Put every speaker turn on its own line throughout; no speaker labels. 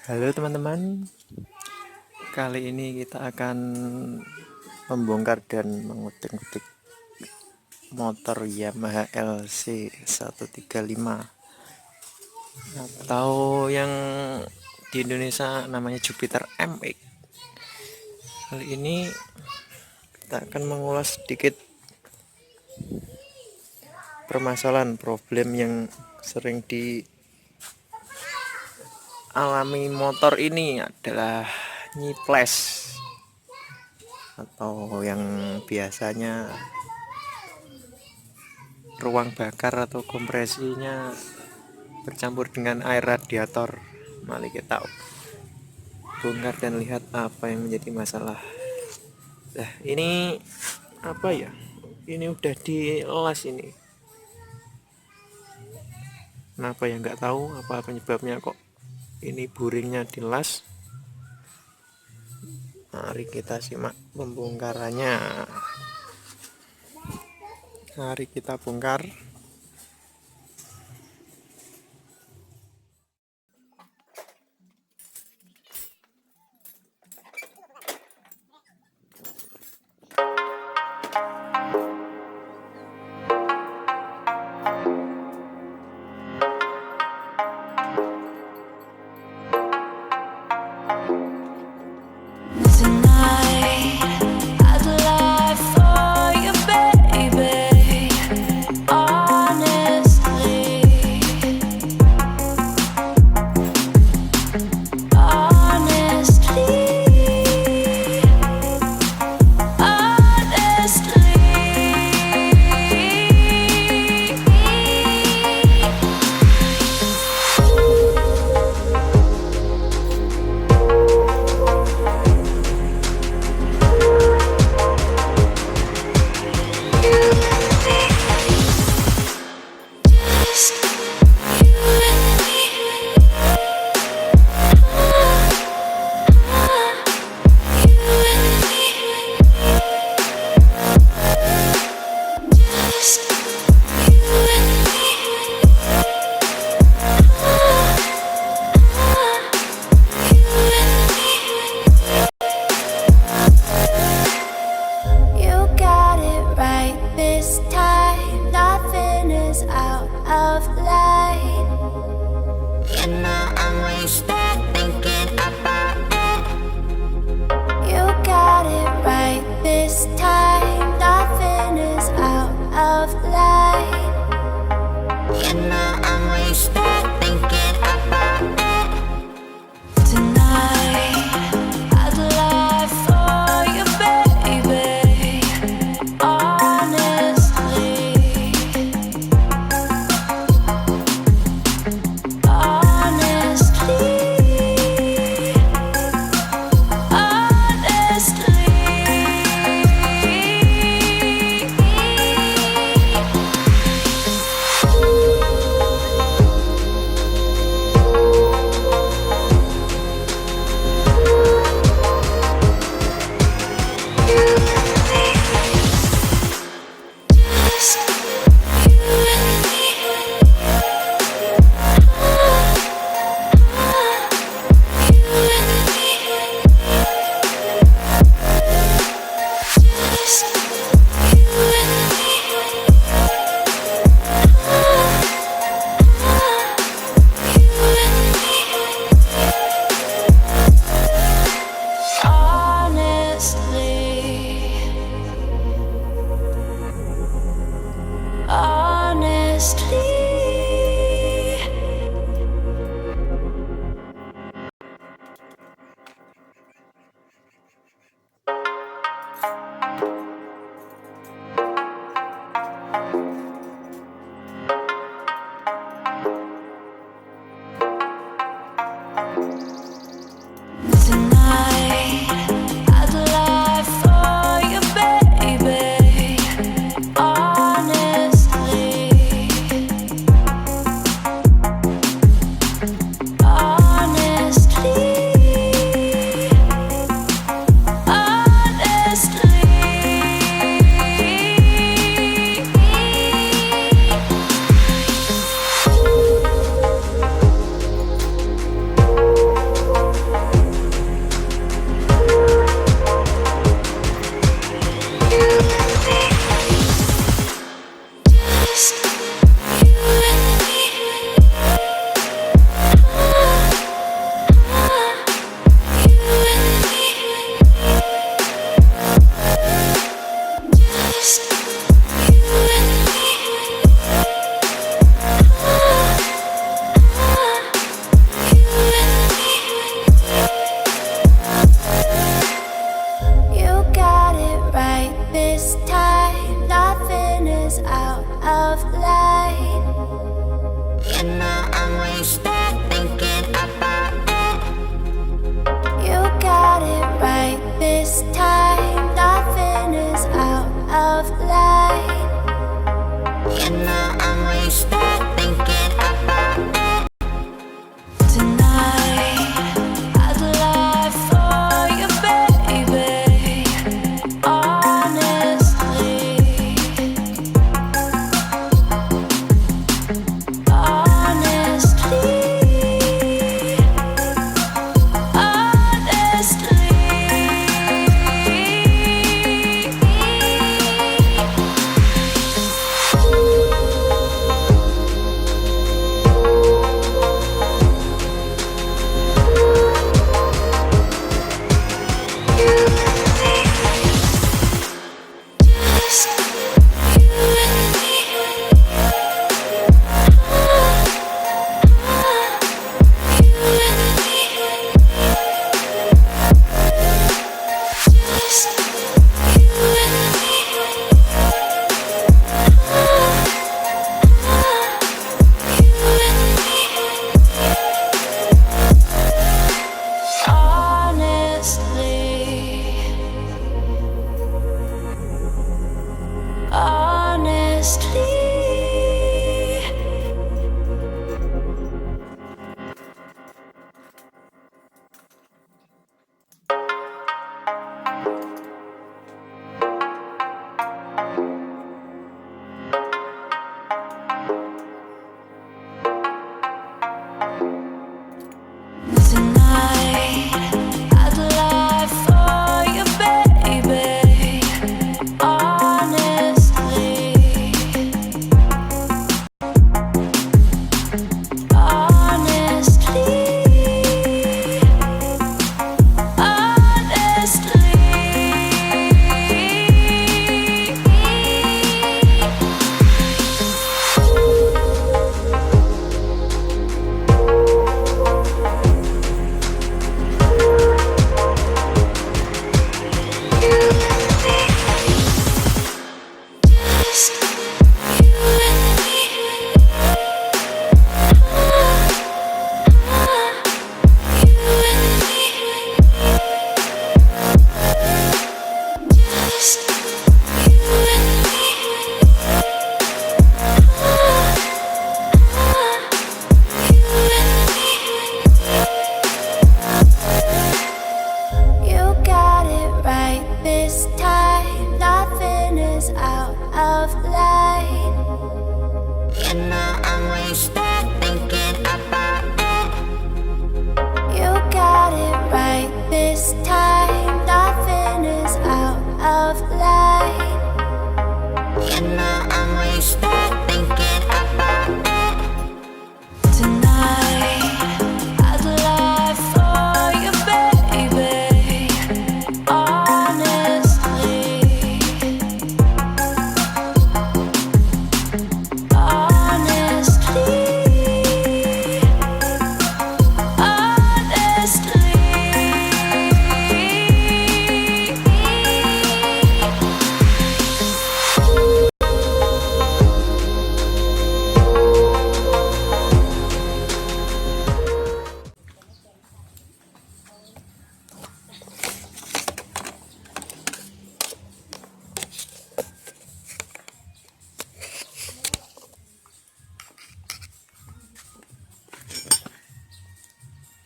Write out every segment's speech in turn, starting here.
Halo teman-teman, kali ini kita akan membongkar dan mengutik-utik motor Yamaha LC 135 atau yang di Indonesia namanya Jupiter MX. Kali ini kita akan mengulas sedikit permasalahan problem yang sering dialami motor ini adalah nyiples atau yang biasanya ruang bakar atau kompresinya bercampur dengan air radiator. Mari kita bongkar dan lihat apa yang menjadi masalah. Nah, ini apa ya? Ini udah dielas ini. Kenapa ya nggak tahu apa penyebabnya kok ini buringnya dilas. Mari kita simak pembongkarannya. Mari kita bongkar.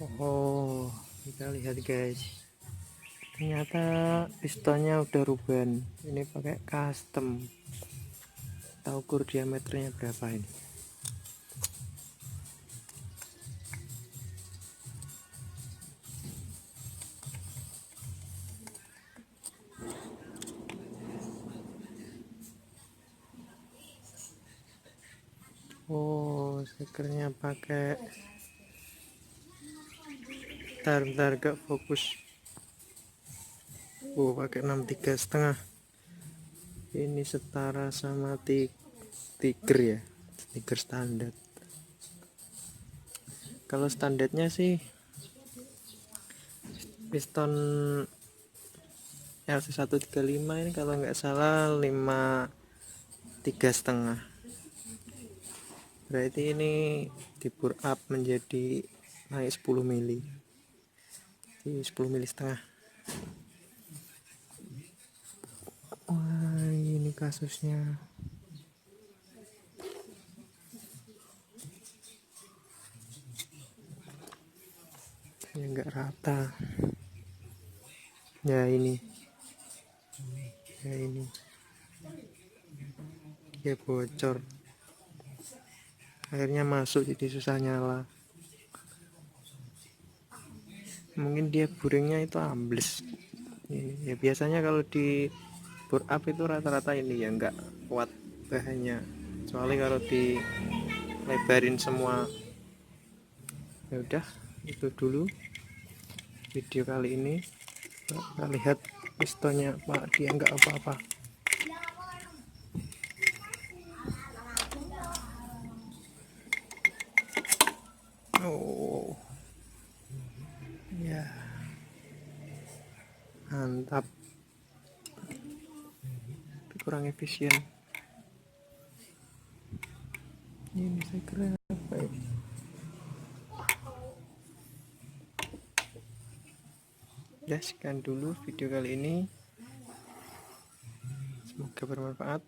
Oh, kita lihat guys, ternyata pistonnya udah ruban. Ini pakai custom. Kita ukur diameternya berapa ini. Oh, sekernya pakai, bentar gak fokus. Oh, pakai 63,5. Ini setara sama tiger ya, tiger standar. Kalau standarnya sih piston LC 135 ini kalau nggak salah 53,5. Berarti ini di bore up menjadi naik 10 mili. Di 10 mili setengah. Wah, ini kasusnya. Ya nggak rata. Ya ini. Dia bocor. Akhirnya masuk jadi susah nyala. Mungkin dia buringnya itu ambles. Ini ya biasanya kalau di bore up itu rata-rata ini ya nggak kuat bahannya, kecuali kalau dilebarin semua. Ya udah, itu dulu video kali ini. Kita lihat pistonnya Pak, dia nggak apa-apa. Oh ya, mantap. Tapi kurang efisien ini, saya kira apa ya. Ya, sekian dulu video kali ini, semoga bermanfaat.